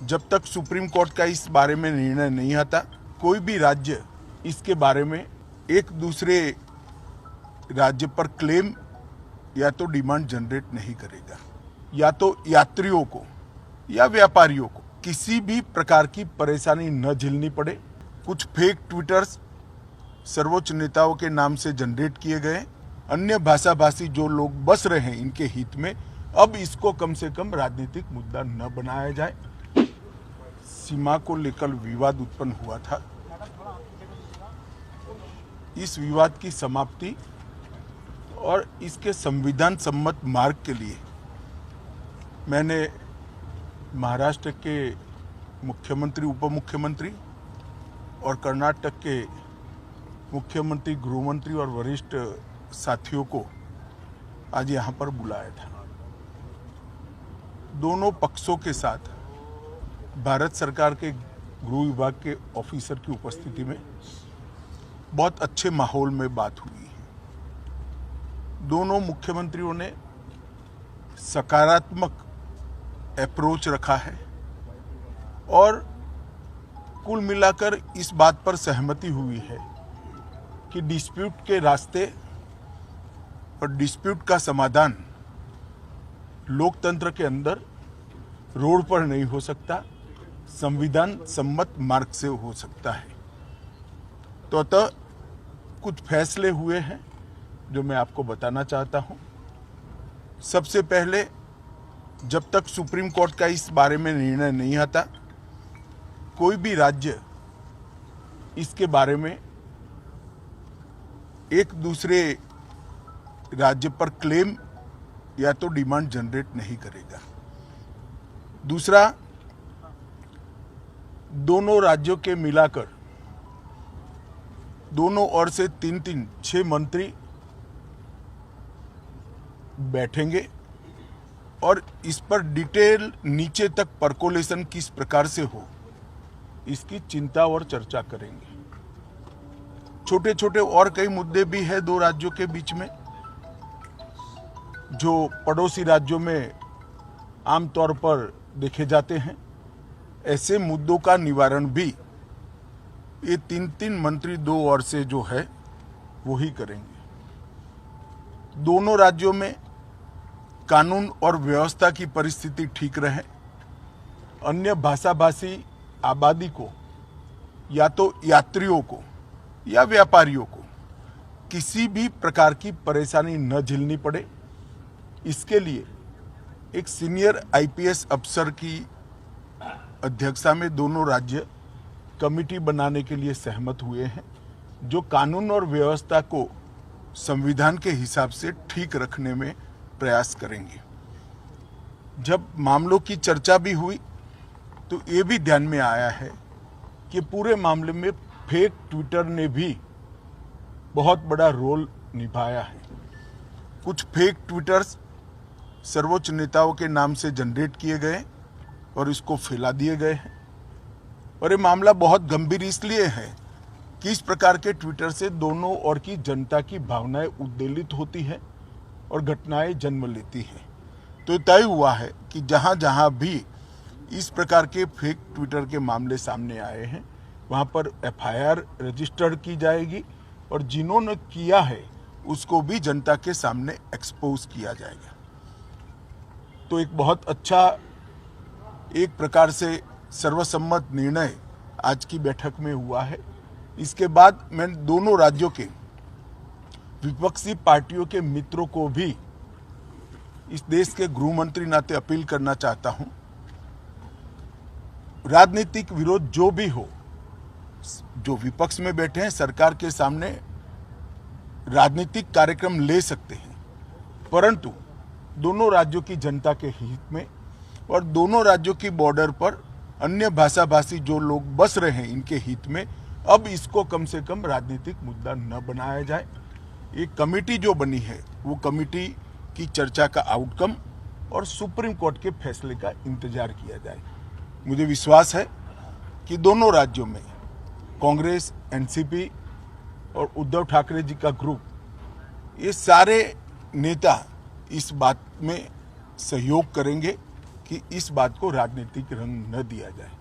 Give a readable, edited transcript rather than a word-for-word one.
जब तक supreme court का इस बारे में निर्णय नहीं आता, कोई भी राज्य इसके बारे में एक दूसरे राज्य पर क्लेम या तो डिमांड जनरेट नहीं करेगा, या तो यात्रियों को या व्यापारियों को किसी भी प्रकार की परेशानी न झेलनी पड़े। कुछ फेक ट्विटर्स सर्वोच्च नेताओं के नाम से जनरेट किए गए, अन्य भाषा भाषी जो लोग बस रहे हैं इनके हित में, अब इसको कम से कम राजनीतिक मुद्दा न बनाया जाए। सीमा को लेकर विवाद उत्पन्न हुआ था, इस विवाद की समाप्ति और इसके संविधान सम्मत मार्ग के लिए मैंने महाराष्ट्र के मुख्यमंत्री, उप मुख्यमंत्री और कर्नाटक के मुख्यमंत्री, गृहमंत्री और वरिष्ठ साथियों को आज यहाँ पर बुलाया था। दोनों पक्षों के साथ भारत सरकार के गृह विभाग के ऑफिसर की उपस्थिति में बहुत अच्छे माहौल में बात हुई है। दोनों मुख्यमंत्रियों ने सकारात्मक अप्रोच रखा है और कुल मिलाकर इस बात पर सहमति हुई है कि डिस्प्यूट के रास्ते और डिस्प्यूट का समाधान लोकतंत्र के अंदर रोड पर नहीं हो सकता, संविधान सम्मत मार्ग से हो सकता है। तो अतः कुछ फैसले हुए हैं जो मैं आपको बताना चाहता हूं। सबसे पहले, जब तक सुप्रीम कोर्ट का इस बारे में निर्णय नहीं आता, कोई भी राज्य इसके बारे में एक दूसरे राज्य पर क्लेम या तो डिमांड जनरेट नहीं करेगा। दूसरा, दोनों राज्यों के मिलाकर दोनों ओर से 6 मंत्री बैठेंगे और इस पर डिटेल नीचे तक परकोलेशन किस प्रकार से हो इसकी चिंता और चर्चा करेंगे। छोटे छोटे और कई मुद्दे भी हैं दो राज्यों के बीच में, जो पड़ोसी राज्यों में आमतौर पर देखे जाते हैं। ऐसे मुद्दों का निवारण भी ये 3 मंत्री दो ओर से जो है वो ही करेंगे। दोनों राज्यों में कानून और व्यवस्था की परिस्थिति ठीक रहे, अन्य भाषा भाषी आबादी को या तो यात्रियों को या व्यापारियों को किसी भी प्रकार की परेशानी न झेलनी पड़े, इसके लिए एक सीनियर आईपीएस अफसर की अध्यक्षता में दोनों राज्य कमेटी बनाने के लिए सहमत हुए हैं, जो कानून और व्यवस्था को संविधान के हिसाब से ठीक रखने में प्रयास करेंगे। जब मामलों की चर्चा भी हुई तो ये भी ध्यान में आया है कि पूरे मामले में फेक ट्विटर ने भी बहुत बड़ा रोल निभाया है। कुछ फेक ट्विटर्स सर्वोच्च नेताओं के नाम से जनरेट किए गए और इसको फैला दिए गए हैं। और ये मामला बहुत गंभीर इसलिए है कि इस प्रकार के ट्विटर से दोनों ओर की जनता की भावनाएं उद्वेलित होती हैं और घटनाएं जन्म लेती हैं। तो तय हुआ है कि जहां जहां भी इस प्रकार के फेक ट्विटर के मामले सामने आए हैं वहां पर एफआईआर रजिस्टर्ड की जाएगी और जिन्होंने किया है उसको भी जनता के सामने एक्सपोज किया जाएगा। तो एक बहुत अच्छा, एक प्रकार से सर्वसम्मत निर्णय आज की बैठक में हुआ है। इसके बाद मैं दोनों राज्यों के विपक्षी पार्टियों के मित्रों को भी इस देश के गृह मंत्री नाते अपील करना चाहता हूं, राजनीतिक विरोध जो भी हो, जो विपक्ष में बैठे हैं सरकार के सामने राजनीतिक कार्यक्रम ले सकते हैं, परंतु दोनों राज्यों की जनता के हित में और दोनों राज्यों की बॉर्डर पर अन्य भाषा भाषी जो लोग बस रहे हैं इनके हित में अब इसको कम से कम राजनीतिक मुद्दा न बनाया जाए। एक कमेटी जो बनी है वो कमेटी की चर्चा का आउटकम और सुप्रीम कोर्ट के फैसले का इंतजार किया जाए। मुझे विश्वास है कि दोनों राज्यों में कांग्रेस, एनसीपी और उद्धव ठाकरे जी का ग्रुप, ये सारे नेता इस बात में सहयोग करेंगे कि इस बात को राजनीतिक रंग न दिया जाए।